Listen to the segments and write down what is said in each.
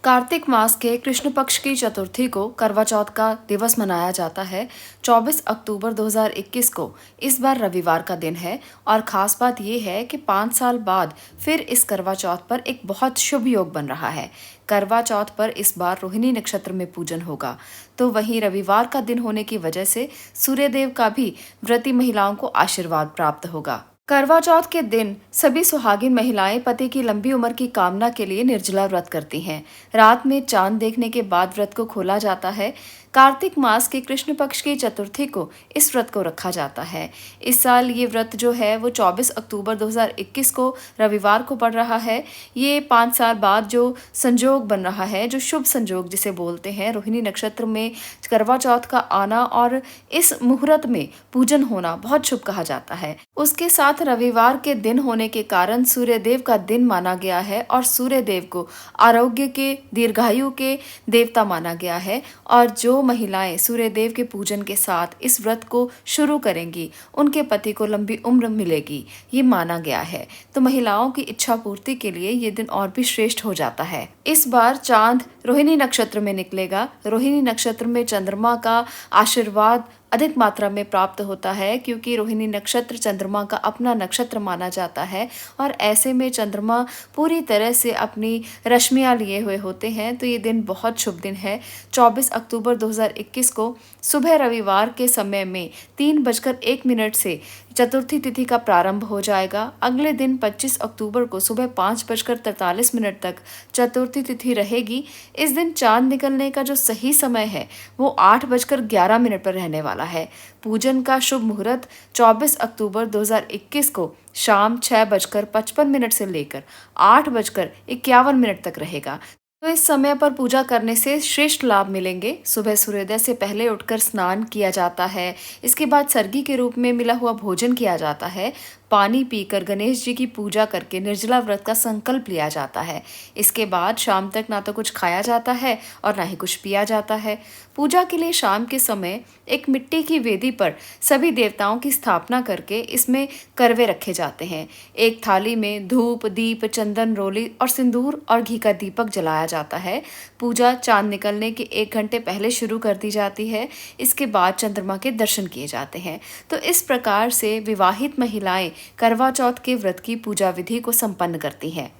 कार्तिक मास के कृष्ण पक्ष की चतुर्थी को करवा चौथ का दिवस मनाया जाता है। 24 अक्टूबर 2021 को इस बार रविवार का दिन है और खास बात यह है कि 5 साल बाद फिर इस करवा चौथ पर एक बहुत शुभ योग बन रहा है। करवा चौथ पर इस बार रोहिणी नक्षत्र में पूजन होगा, तो वहीं रविवार का दिन होने की वजह से सूर्यदेव का भी व्रती महिलाओं को आशीर्वाद प्राप्त होगा। करवा चौथ के दिन सभी सुहागिन महिलाएं पति की लंबी उम्र की कामना के लिए निर्जला व्रत करती हैं। रात में चांद देखने के बाद व्रत को खोला जाता है। कार्तिक मास के कृष्ण पक्ष की चतुर्थी को इस व्रत को रखा जाता है। इस साल ये व्रत जो है वो 24 अक्टूबर 2021 को रविवार को पड़ रहा है। ये 5 साल बाद जो संजोग बन रहा है, जो शुभ संजोग जिसे बोलते हैं, रोहिणी नक्षत्र में करवा चौथ का आना और इस मुहूर्त में पूजन होना बहुत शुभ कहा जाता है। उसके साथ रविवार के दिन होने के कारण सूर्यदेव का दिन माना गया है और सूर्यदेव को आरोग्य के, दीर्घायु के देवता माना गया है। और जो महिलाएं सूर्यदेव के पूजन के साथ इस व्रत को शुरू करेंगी, उनके पति को लंबी उम्र मिलेगी, ये माना गया है। तो महिलाओं की इच्छा पूर्ति के लिए ये दिन और भी श्रेष्ठ हो जाता है। इस बार चांद रोहिणी नक्षत्र में निकलेगा। रोहिणी नक्षत्र में चंद्रमा का आशीर्वाद अधिक मात्रा में प्राप्त होता है, क्योंकि रोहिणी नक्षत्र चंद्रमा का अपना नक्षत्र माना जाता है और ऐसे में चंद्रमा पूरी तरह से अपनी रश्मियां लिए हुए होते हैं। तो ये दिन बहुत शुभ दिन है। 24 अक्टूबर 2021 को सुबह रविवार के समय में 3:01 से चतुर्थी तिथि का प्रारंभ हो जाएगा। अगले दिन 25 अक्टूबर को सुबह 5:43 तक चतुर्थी तिथि रहेगी। इस दिन चांद निकलने का जो सही समय है वो 8:11 पर रहने वाला है। पूजन का शुभ मुहूर्त 24 अक्टूबर 2021 को शाम 6:55 से लेकर 8:51 तक रहेगा। तो इस समय पर पूजा करने से श्रेष्ठ लाभ मिलेंगे। सुबह सूर्योदय से पहले उठकर स्नान किया जाता है। इसके बाद सर्गी के रूप में मिला हुआ भोजन किया जाता है। पानी पीकर गणेश जी की पूजा करके निर्जला व्रत का संकल्प लिया जाता है। इसके बाद शाम तक ना तो कुछ खाया जाता है और ना ही कुछ पिया जाता है। पूजा के लिए शाम के समय एक मिट्टी की वेदी पर सभी देवताओं की स्थापना करके इसमें करवे रखे जाते हैं। एक थाली में धूप, दीप, चंदन, रोली और सिंदूर और घी का दीपक जलाया जाता है। पूजा चांद निकलने के 1 घंटे पहले शुरू कर दी जाती है। इसके बाद चंद्रमा के दर्शन किए जाते हैं। तो इस प्रकार से विवाहित महिलाएं करवा चौथ के व्रत की पूजा विधि को संपन्न करती हैं।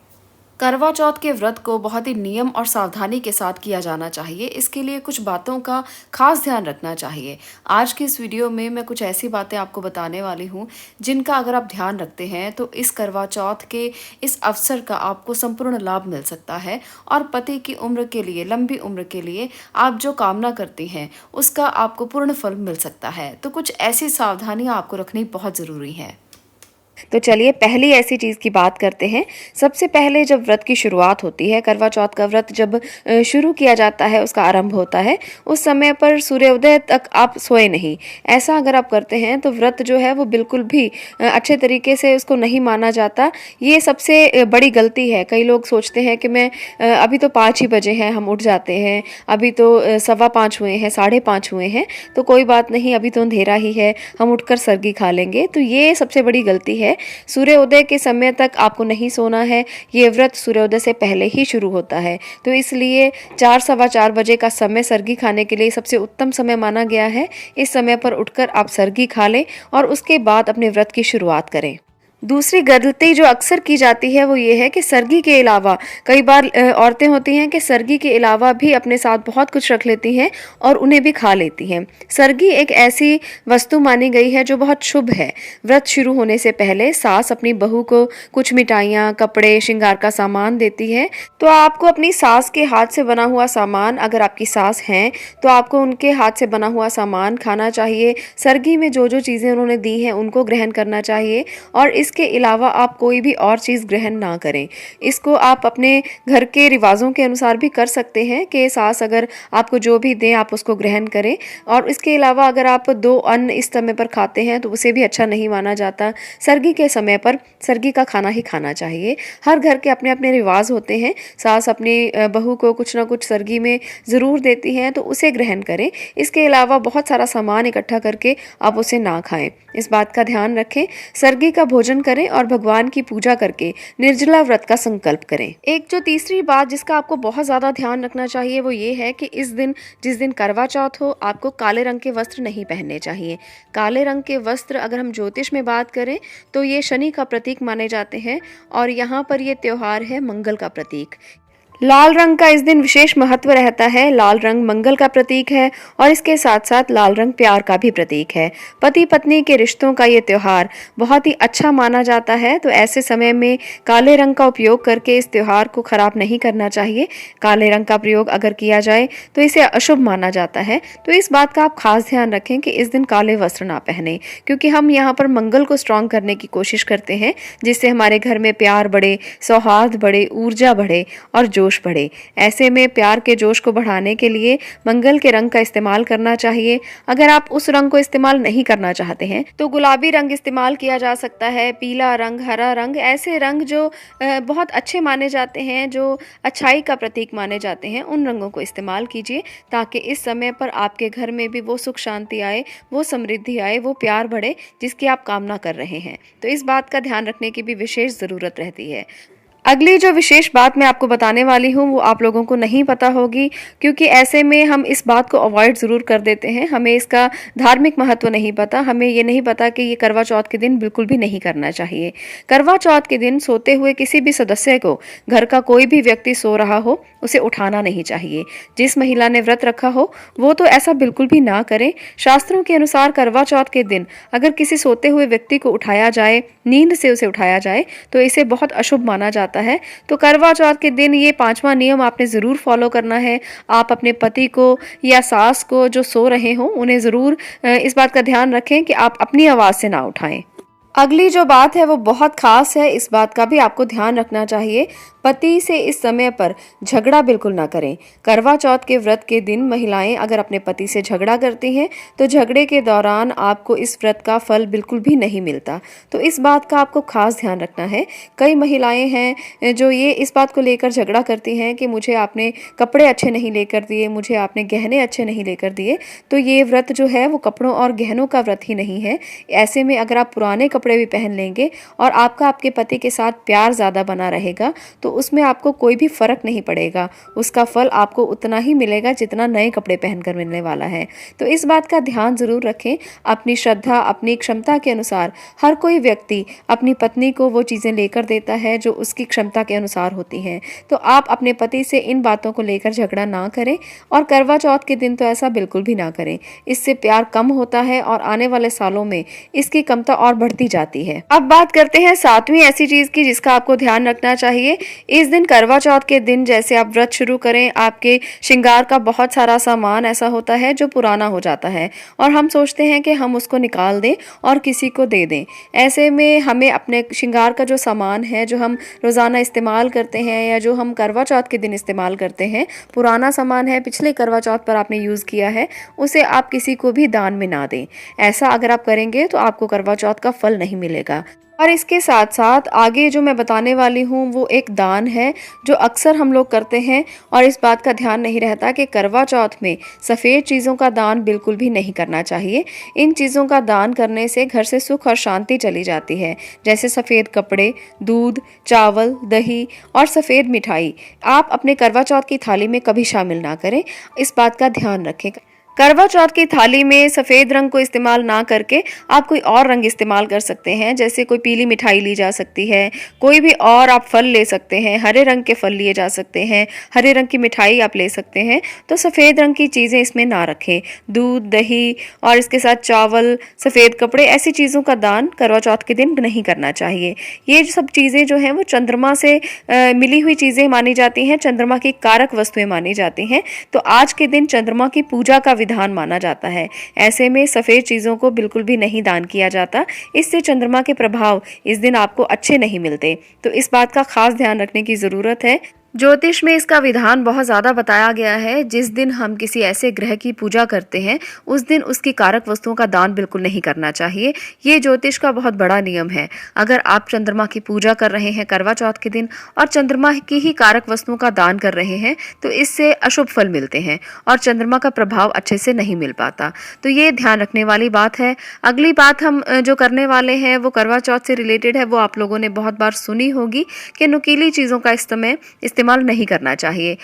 करवा चौथ के व्रत को बहुत ही नियम और सावधानी के साथ किया जाना चाहिए। इसके लिए कुछ बातों का खास ध्यान रखना चाहिए। आज की इस वीडियो में मैं कुछ ऐसी बातें आपको बताने वाली हूँ जिनका अगर आप ध्यान रखते हैं तो इस करवा चौथ के इस अवसर का आपको संपूर्ण लाभ मिल सकता है और पति की उम्र के लिए, लंबी उम्र के लिए आप जो कामना करती हैं उसका आपको पूर्ण फल मिल सकता है। तो कुछ ऐसी सावधानियाँ आपको रखनी बहुत ज़रूरी है। तो चलिए पहली ऐसी चीज़ की बात करते हैं। सबसे पहले जब व्रत की शुरुआत होती है, करवा चौथ का व्रत जब शुरू किया जाता है, उसका आरंभ होता है, उस समय पर सूर्योदय तक आप सोए नहीं। ऐसा अगर आप करते हैं तो व्रत जो है वो बिल्कुल भी अच्छे तरीके से उसको नहीं माना जाता। ये सबसे बड़ी गलती है। कई लोग सोचते हैं कि मैं अभी तो 5 ही बजे हैं, हम उठ जाते हैं, अभी तो 5:15 हुए हैं, 5:30 हुए हैं, तो कोई बात नहीं, अभी तो अंधेरा ही है, हम उठकर सरगी खा लेंगे। तो ये सबसे बड़ी गलती है। सूर्योदय के समय तक आपको नहीं सोना है। ये व्रत सूर्योदय से पहले ही शुरू होता है, तो इसलिए 4, 4:15 बजे का समय सरगी खाने के लिए सबसे उत्तम समय माना गया है। इस समय पर उठकर आप सरगी खा लें और उसके बाद अपने व्रत की शुरुआत करें। दूसरी गलती जो अक्सर की जाती है वो ये है कि सरगी के अलावा कई बार औरतें होती हैं कि सरगी के अलावा भी अपने साथ बहुत कुछ रख लेती हैं और उन्हें भी खा लेती हैं। सरगी एक ऐसी वस्तु मानी गई है जो बहुत शुभ है। व्रत शुरू होने से पहले सास अपनी बहू को कुछ मिठाइयाँ, कपड़े, श्रृंगार का सामान देती है। तो आपको अपनी सास के हाथ से बना हुआ सामान, अगर आपकी सास हैं तो आपको उनके हाथ से बना हुआ सामान खाना चाहिए। सरगी में जो जो चीज़ें उन्होंने दी हैं उनको ग्रहण करना चाहिए और इसके अलावा आप कोई भी और चीज़ ग्रहण ना करें। इसको आप अपने घर के रिवाजों के अनुसार भी कर सकते हैं कि सास अगर आपको जो भी दें आप उसको ग्रहण करें। और इसके अलावा अगर आप 2 अन्न इस समय पर खाते हैं तो उसे भी अच्छा नहीं माना जाता। सरगी के समय पर सरगी का खाना ही खाना चाहिए। हर घर के अपने अपने रिवाज होते हैं। सास अपनी बहू को कुछ ना कुछ सरगी में ज़रूर देती हैं, तो उसे ग्रहण करें। इसके अलावा बहुत सारा सामान इकट्ठा करके आप उसे ना खाएं। इस बात का ध्यान रखें। सरगी का भोजन करें और भगवान की पूजा करके निर्जला व्रत का संकल्प करें। एक जो तीसरी बात जिसका आपको बहुत ज़्यादा ध्यान रखना चाहिए वो ये है कि इस दिन, जिस दिन करवा चौथ हो, आपको काले रंग के वस्त्र नहीं पहनने चाहिए। काले रंग के वस्त्र, अगर हम ज्योतिष में बात करें तो ये शनि का प्रतीक माने जाते हैं और यहाँ पर ये त्योहार है मंगल का प्रतीक। लाल रंग का इस दिन विशेष महत्व रहता है। लाल रंग मंगल का प्रतीक है और इसके साथ साथ लाल रंग प्यार का भी प्रतीक है। पति पत्नी के रिश्तों का ये त्योहार बहुत ही अच्छा माना जाता है, तो ऐसे समय में काले रंग का उपयोग करके इस त्योहार को खराब नहीं करना चाहिए। काले रंग का प्रयोग अगर किया जाए तो इसे अशुभ माना जाता है। तो इस बात का आप खास ध्यान रखें कि इस दिन काले वस्त्र ना पहने, क्योंकि हम यहाँ पर मंगल को स्ट्रांग करने की कोशिश करते हैं, जिससे हमारे घर में प्यार बढ़े, सौहार्द बढ़े, ऊर्जा बढ़े और जोश बढ़े। ऐसे में प्यार के जोश को बढ़ाने के लिए मंगल के रंग का इस्तेमाल करना चाहिए। अगर आप उस रंग को इस्तेमाल नहीं करना चाहते हैं तो गुलाबी रंग इस्तेमाल किया जा सकता है, पीला रंग, हरा रंग, ऐसे रंग जो बहुत अच्छे माने जाते हैं, जो अच्छाई का प्रतीक माने जाते हैं, उन रंगों को इस्तेमाल कीजिए ताकि इस समय पर आपके घर में भी वो सुख शांति आए, वो समृद्धि आए, वो प्यार बढ़े जिसकी आप कामना कर रहे हैं। तो इस बात का ध्यान रखने की भी विशेष ज़रूरत रहती है। अगली जो विशेष बात मैं आपको बताने वाली हूँ वो आप लोगों को नहीं पता होगी, क्योंकि ऐसे में हम इस बात को अवॉइड ज़रूर कर देते हैं। हमें इसका धार्मिक महत्व नहीं पता, हमें ये नहीं पता कि ये करवा चौथ के दिन बिल्कुल भी नहीं करना चाहिए। करवा चौथ के दिन सोते हुए किसी भी सदस्य को, घर का कोई भी व्यक्ति सो रहा हो, उसे उठाना नहीं चाहिए। जिस महिला ने व्रत रखा हो वो तो ऐसा बिल्कुल भी ना करें। शास्त्रों के अनुसार करवा चौथ के दिन अगर किसी सोते हुए व्यक्ति को उठाया जाए, नींद से उसे उठाया जाए, तो इसे बहुत अशुभ माना जाता है। तो करवा चौथ के दिन ये 5वां नियम आपने जरूर फॉलो करना है। आप अपने पति को या सास को जो सो रहे हो उन्हें जरूर इस बात का ध्यान रखें कि आप अपनी आवाज से ना उठाएं। अगली जो बात है वो बहुत खास है, इस बात का भी आपको ध्यान रखना चाहिए। पति से इस समय पर झगड़ा बिल्कुल ना करें। करवा चौथ के व्रत के दिन महिलाएं अगर अपने पति से झगड़ा करती हैं तो झगड़े के दौरान आपको इस व्रत का फल बिल्कुल भी नहीं मिलता। तो इस बात का आपको खास ध्यान रखना है। कई महिलाएं हैं जो ये इस बात को लेकर झगड़ा करती हैं कि मुझे आपने कपड़े अच्छे नहीं लेकर दिए, मुझे आपने गहने अच्छे नहीं लेकर दिए। तो ये व्रत जो है वो कपड़ों और गहनों का व्रत ही नहीं है। ऐसे में अगर आप पुराने कपड़े भी पहन लेंगे और आपका आपके पति के साथ प्यार ज़्यादा बना रहेगा तो उसमें आपको कोई भी फर्क नहीं पड़ेगा। उसका फल आपको उतना ही मिलेगा जितना नए कपड़े पहनकर मिलने वाला है। तो इस बात का ध्यान जरूर रखें। अपनी श्रद्धा, अपनी क्षमता के अनुसार हर कोई व्यक्ति अपनी पत्नी को वो चीज़ें लेकर देता है जो उसकी क्षमता के अनुसार होती हैं। तो आप अपने पति से इन बातों को लेकर झगड़ा ना करें और करवा चौथ के दिन तो ऐसा बिल्कुल भी ना करें। इससे प्यार कम होता है और आने वाले सालों में इसकी कमता और बढ़ती जाती है। अब बात करते हैं 7वीं ऐसी चीज की जिसका आपको ध्यान रखना चाहिए। इस दिन करवा चौथ के दिन जैसे आप व्रत शुरू करें, आपके श्रृंगार का बहुत सारा सामान ऐसा होता है जो पुराना हो जाता है और हम सोचते हैं कि हम उसको निकाल दें और किसी को दे दें। ऐसे में हमें अपने श्रृंगार का जो सामान है, जो हम रोजाना इस्तेमाल करते हैं या जो हम करवा चौथ के दिन इस्तेमाल करते हैं, पुराना सामान है, पिछले करवा चौथ पर आपने यूज किया है, उसे आप किसी को भी दान में ना दें। ऐसा अगर आप करेंगे तो आपको करवा चौथ का फल नहीं मिलेगा। और इसके साथ साथ आगे जो मैं बताने वाली हूँ वो एक दान है जो अक्सर हम लोग करते हैं और इस बात का ध्यान नहीं रहता कि करवा चौथ में सफ़ेद चीज़ों का दान बिल्कुल भी नहीं करना चाहिए। इन चीज़ों का दान करने से घर से सुख और शांति चली जाती है, जैसे सफ़ेद कपड़े, दूध, चावल, दही और सफ़ेद मिठाई आप अपने करवा चौथ की थाली में कभी शामिल ना करें। इस बात का ध्यान रखें। करवा चौथ की थाली में सफ़ेद रंग को इस्तेमाल ना करके आप कोई और रंग इस्तेमाल कर सकते हैं, जैसे कोई पीली मिठाई ली जा सकती है, कोई भी और आप फल ले सकते हैं, हरे रंग के फल लिए जा सकते हैं, हरे रंग की मिठाई आप ले सकते हैं। तो सफ़ेद रंग की चीज़ें इसमें ना रखें। दूध, दही और इसके साथ चावल, सफ़ेद कपड़े, ऐसी चीज़ों का दान करवा चौथ के दिन नहीं करना चाहिए। ये सब चीज़ें जो हैं वो चंद्रमा से मिली हुई चीज़ें मानी जाती हैं, चंद्रमा की कारक वस्तुएं मानी जाती हैं। तो आज के दिन चंद्रमा की पूजा का विधान माना जाता है। ऐसे में सफेद चीजों को बिल्कुल भी नहीं दान किया जाता। इससे चंद्रमा के प्रभाव इस दिन आपको अच्छे नहीं मिलते। तो इस बात का खास ध्यान रखने की जरूरत है। ज्योतिष में इसका विधान बहुत ज़्यादा बताया गया है। जिस दिन हम किसी ऐसे ग्रह की पूजा करते हैं, उस दिन उसकी कारक वस्तुओं का दान बिल्कुल नहीं करना चाहिए। ये ज्योतिष का बहुत बड़ा नियम है। अगर आप चंद्रमा की पूजा कर रहे हैं करवा चौथ के दिन और चंद्रमा की ही कारक वस्तुओं का दान कर रहे हैं, तो इससे अशुभ फल मिलते हैं और चंद्रमा का प्रभाव अच्छे से नहीं मिल पाता। तो ये ध्यान रखने वाली बात है। अगली बात हम जो करने वाले हैं वो करवा चौथ से रिलेटेड है। वो आप लोगों ने बहुत बार सुनी होगी कि नुकीली चीज़ों का इस्तेमाल नहीं करना चाहिए।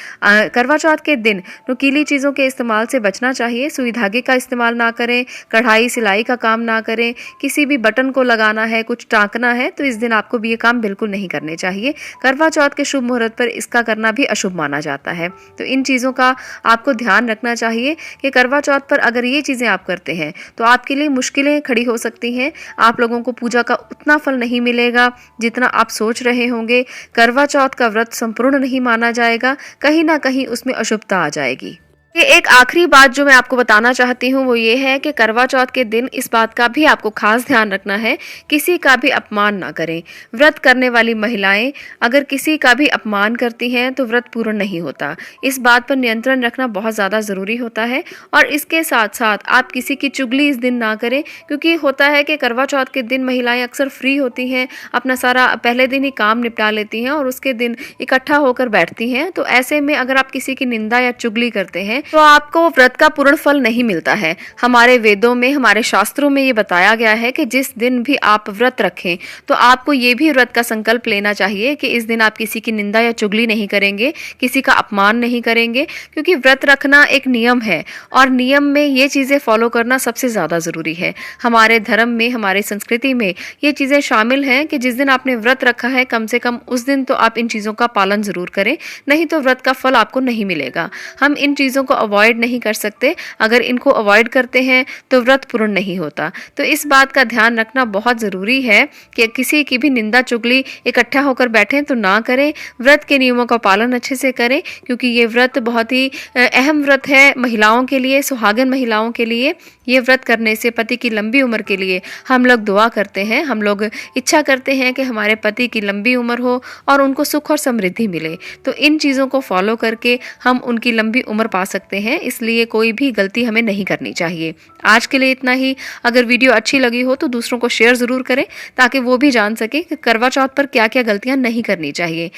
करवा चौथ के दिन नुकीली चीज़ों के इस्तेमाल से बचना चाहिए। सुई धागे का इस्तेमाल ना करें, कढ़ाई सिलाई का काम ना करें, किसी भी बटन को लगाना है, कुछ टाँकना है, तो इस दिन आपको भी ये काम बिल्कुल नहीं करने चाहिए। करवा चौथ के शुभ मुहूर्त पर इसका करना भी अशुभ माना जाता है। तो इन चीज़ों का आपको ध्यान रखना चाहिए कि करवा चौथ पर अगर ये चीज़ें आप करते हैं तो आपके लिए मुश्किलें खड़ी हो सकती हैं। आप लोगों को पूजा का उतना फल नहीं मिलेगा जितना आप सोच रहे होंगे। करवा चौथ का व्रत संपूर्ण नहीं माना जाएगा, कहीं ना कहीं उसमें अशुभता आ जाएगी। ये एक आखिरी बात जो मैं आपको बताना चाहती हूँ वो ये है कि करवा चौथ के दिन इस बात का भी आपको खास ध्यान रखना है, किसी का भी अपमान ना करें। व्रत करने वाली महिलाएं अगर किसी का भी अपमान करती हैं तो व्रत पूर्ण नहीं होता। इस बात पर नियंत्रण रखना बहुत ज़्यादा ज़रूरी होता है। और इसके साथ साथ आप किसी की चुगली इस दिन ना करें, क्योंकि होता है कि करवा चौथ के दिन महिलाएं अक्सर फ्री होती हैं, अपना सारा पहले दिन ही काम निपटा लेती हैं और उसके दिन इकट्ठा होकर बैठती हैं। तो ऐसे में अगर आप किसी की निंदा या चुगली करते हैं तो आपको व्रत का पूर्ण फल नहीं मिलता है। हमारे वेदों में, हमारे शास्त्रों में ये बताया गया है कि जिस दिन भी आप व्रत रखें तो आपको ये भी व्रत का संकल्प लेना चाहिए कि इस दिन आप किसी की निंदा या चुगली नहीं करेंगे, किसी का अपमान नहीं करेंगे, क्योंकि व्रत रखना एक नियम है और नियम में ये चीज़ें फॉलो करना सबसे ज़्यादा ज़रूरी है। हमारे धर्म में, हमारी संस्कृति में ये चीज़ें शामिल हैं कि जिस दिन आपने व्रत रखा है कम से कम उस दिन तो आप इन चीज़ों का पालन ज़रूर करें, नहीं तो व्रत का फल आपको नहीं मिलेगा। हम इन चीज़ों को अवॉइड नहीं कर सकते। अगर इनको अवॉइड करते हैं तो व्रत पूर्ण नहीं होता। तो इस बात का ध्यान रखना बहुत ज़रूरी है कि किसी की भी निंदा चुगली इकट्ठा होकर बैठें तो ना करें। व्रत के नियमों का पालन अच्छे से करें, क्योंकि ये व्रत बहुत ही अहम व्रत है महिलाओं के लिए, सुहागन महिलाओं के लिए। ये व्रत करने से पति की लंबी उम्र के लिए हम लोग दुआ करते हैं, हम लोग इच्छा करते हैं कि हमारे पति की लंबी उम्र हो और उनको सुख और समृद्धि मिले। तो इन चीज़ों को फॉलो करके हम उनकी लंबी उम्र पा सकते हैं, इसलिए कोई भी गलती हमें नहीं करनी चाहिए। आज के लिए इतना ही। अगर वीडियो अच्छी लगी हो तो दूसरों को शेयर ज़रूर करें ताकि वो भी जान सके कि करवा चौथ पर क्या क्या गलतियाँ नहीं करनी चाहिए।